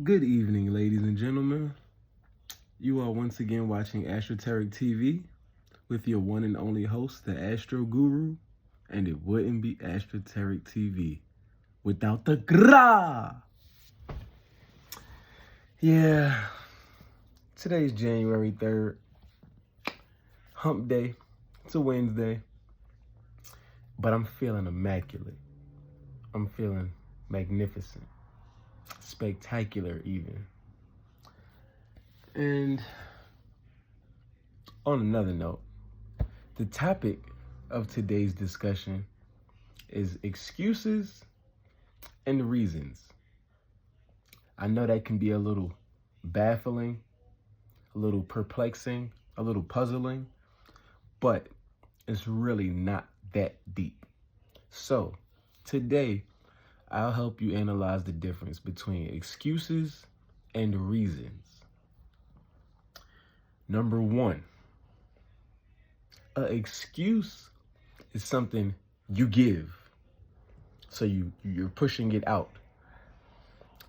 Good evening, ladies and gentlemen. You are once again watching Astroteric TV with your one and only host, the Astro Guru, and it wouldn't be Astroteric TV without the gra. Yeah, today's January 3rd, hump day. It's a Wednesday, but I'm feeling immaculate. I'm feeling magnificent, spectacular even. And on another note, the topic of today's discussion is excuses and reasons. I know that can be a little baffling, a little perplexing, a little puzzling, but it's really not that deep. So today, I'll help you analyze the difference between excuses and reasons. Number one, an excuse is something you give. So you're pushing it out.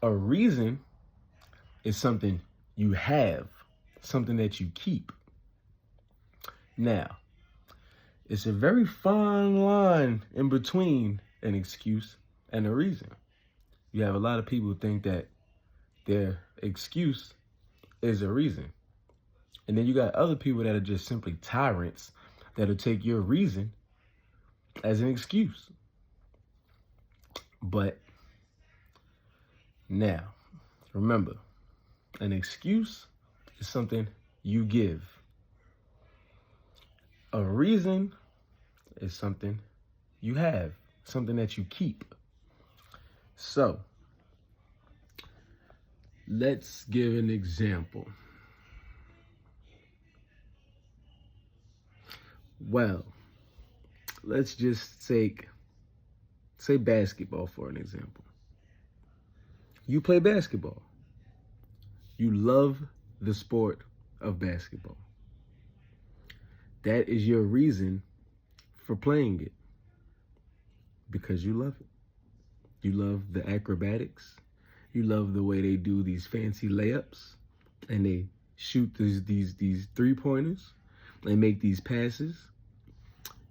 A reason is something you have, something that you keep. Now, it's a very fine line in between an excuse and a reason. You have a lot of people think that their excuse is a reason. And then you got other people that are just simply tyrants that'll take your reason as an excuse. But now, remember, an excuse is something you give. A reason is something you have, something that you keep. So, let's give an example. Well, let's just say basketball for an example. You play basketball. You love the sport of basketball. That is your reason for playing it, because you love it. You love the acrobatics. You love the way they do these fancy layups and they shoot these three-pointers and make these passes.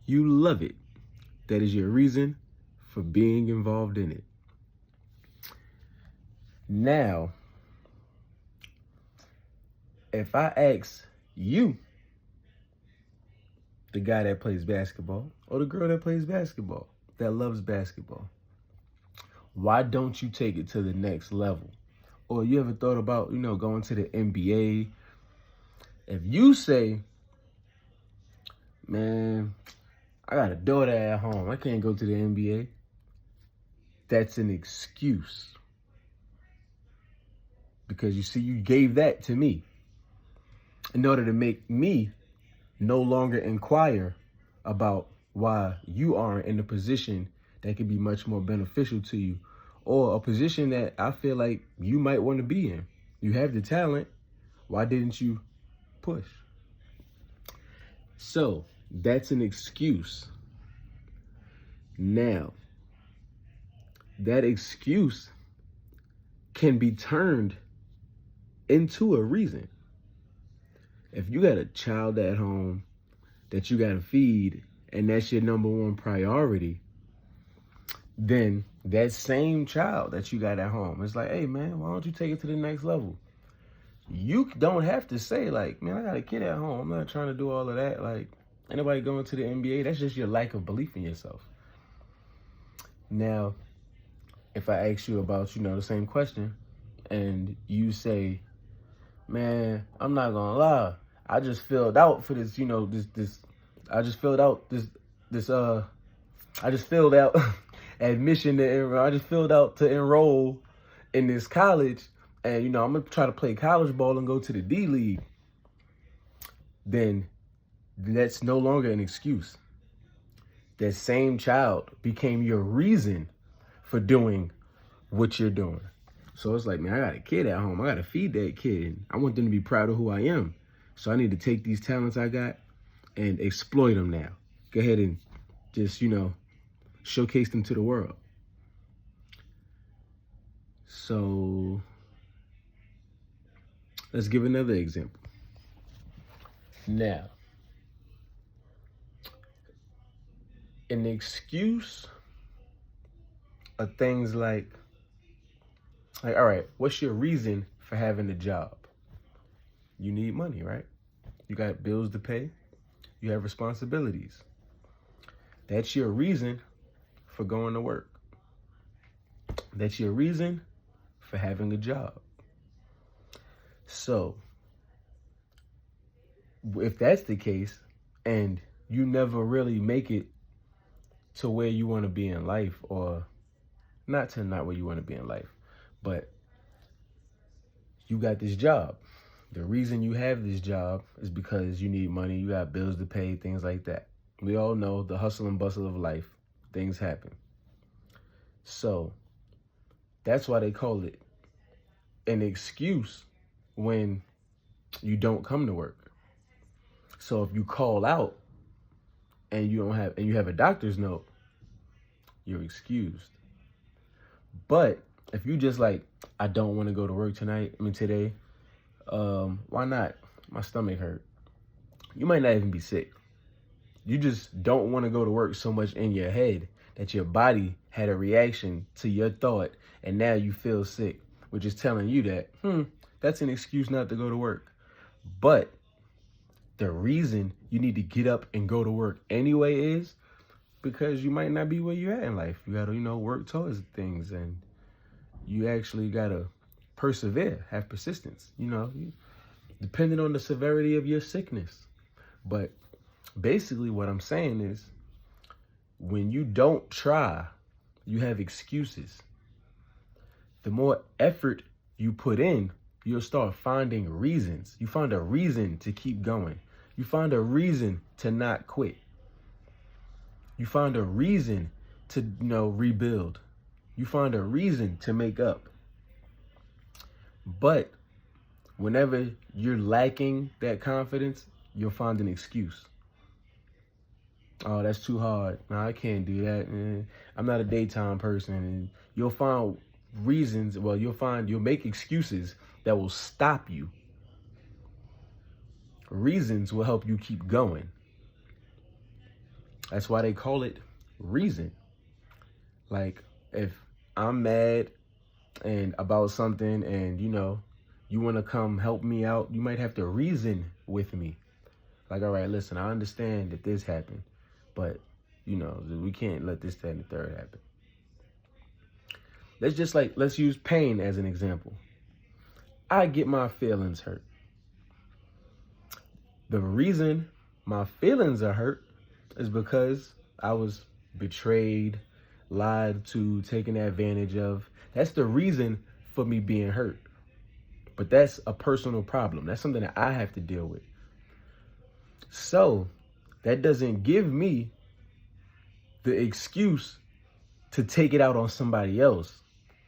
You love it. That is your reason for being involved in it. Now, if I ask you, the guy that plays basketball or the girl that plays basketball, that loves basketball, why don't you take it to the next level? Or you ever thought about, going to the NBA? If you say, man, I got a daughter at home, I can't go to the NBA, that's an excuse. Because you see, you gave that to me in order to make me no longer inquire about why you aren't in a position that could be much more beneficial to you, or a position that I feel like you might want to be in. You have the talent. Why didn't you push? So that's an excuse. Now, that excuse can be turned into a reason. If you got a child at home that you got to feed and that's your number one priority, then that same child that you got at home is like, hey, man, why don't you take it to the next level? You don't have to say, like, man, I got a kid at home. I'm not trying to do all of that. Like, anybody going to the NBA, that's just your lack of belief in yourself. Now, if I ask you about, the same question, and you say, man, I'm not going to lie, I just filled out for this, I just filled out admission I just filled out to enroll in this college, and, I'm going to try to play college ball and go to the D League. Then that's no longer an excuse. That same child became your reason for doing what you're doing. So it's like, man, I got a kid at home. I got to feed that kid. I want them to be proud of who I am. So I need to take these talents I got and exploit them now. Go ahead and just, showcase them to the world. So Let's give another example. Now, an excuse are things like, all right, what's your reason for having a job? You need money, right? You got bills to pay. You have responsibilities. That's your reason for going to work. That's your reason for having a job. So, if that's the case, and you never really make it to where you want to be in life, or not where you want to be in life, but you got this job. The reason you have this job is because you need money, you got bills to pay, things like that. We all know the hustle and bustle of life. Things happen. So that's why they call it an excuse when you don't come to work. So if you call out and you have a doctor's note, you're excused. But if you just like, I don't want to go to work today, why not? My stomach hurt. You might not even be sick. You just don't want to go to work so much in your head that your body had a reaction to your thought, and now you feel sick, which is telling you that, that's an excuse not to go to work. But the reason you need to get up and go to work anyway is because you might not be where you're at in life. You got to, work towards things, and you actually got to persevere, have persistence, depending on the severity of your sickness. But basically what I'm saying is, when you don't try, you have excuses. The more effort you put in, you'll start finding reasons. You find a reason to keep going. You find a reason to not quit. You find a reason to, rebuild. You find a reason to make up. But whenever you're lacking that confidence, you'll find an excuse. Oh, that's too hard. No, I can't do that. I'm not a daytime person. And you'll find reasons. Well, you'll make excuses that will stop you. Reasons will help you keep going. That's why they call it reason. Like, if I'm mad and about something, and you want to come help me out, you might have to reason with me. Like, all right, listen, I understand that this happened, but we can't let this, that, and the third happen. Let's use pain as an example. I get my feelings hurt. The reason my feelings are hurt is because I was betrayed, lied to, taken advantage of. That's the reason for me being hurt. But that's a personal problem. That's something that I have to deal with. So that doesn't give me the excuse to take it out on somebody else.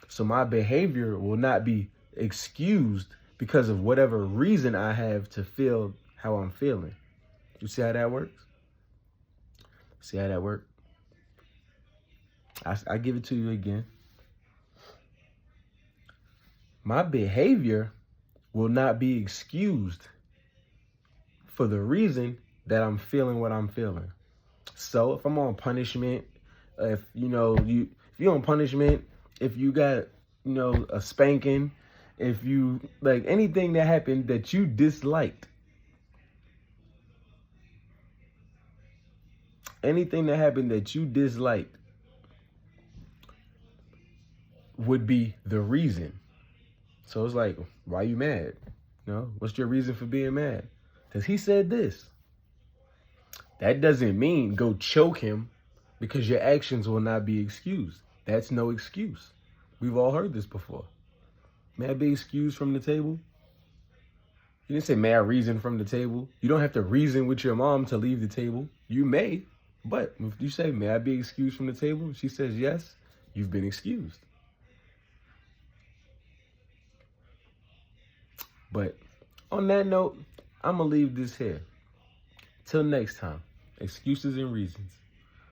So my behavior will not be excused because of whatever reason I have to feel how I'm feeling. You see how that works? See how that works? I give it to you again. My behavior will not be excused for the reason that I'm feeling what I'm feeling. So if I'm on punishment, if you're on punishment, if you got, a spanking, if you like anything that happened that you disliked, would be the reason. So it's like, why are you mad? What's your reason for being mad? Because he said this. That doesn't mean go choke him, because your actions will not be excused. That's no excuse. We've all heard this before. May I be excused from the table? You didn't say, may I reason from the table? You don't have to reason with your mom to leave the table. You may, but if you say, may I be excused from the table? She says yes, you've been excused. But on that note, I'm going to leave this here. Till next time, excuses and reasons.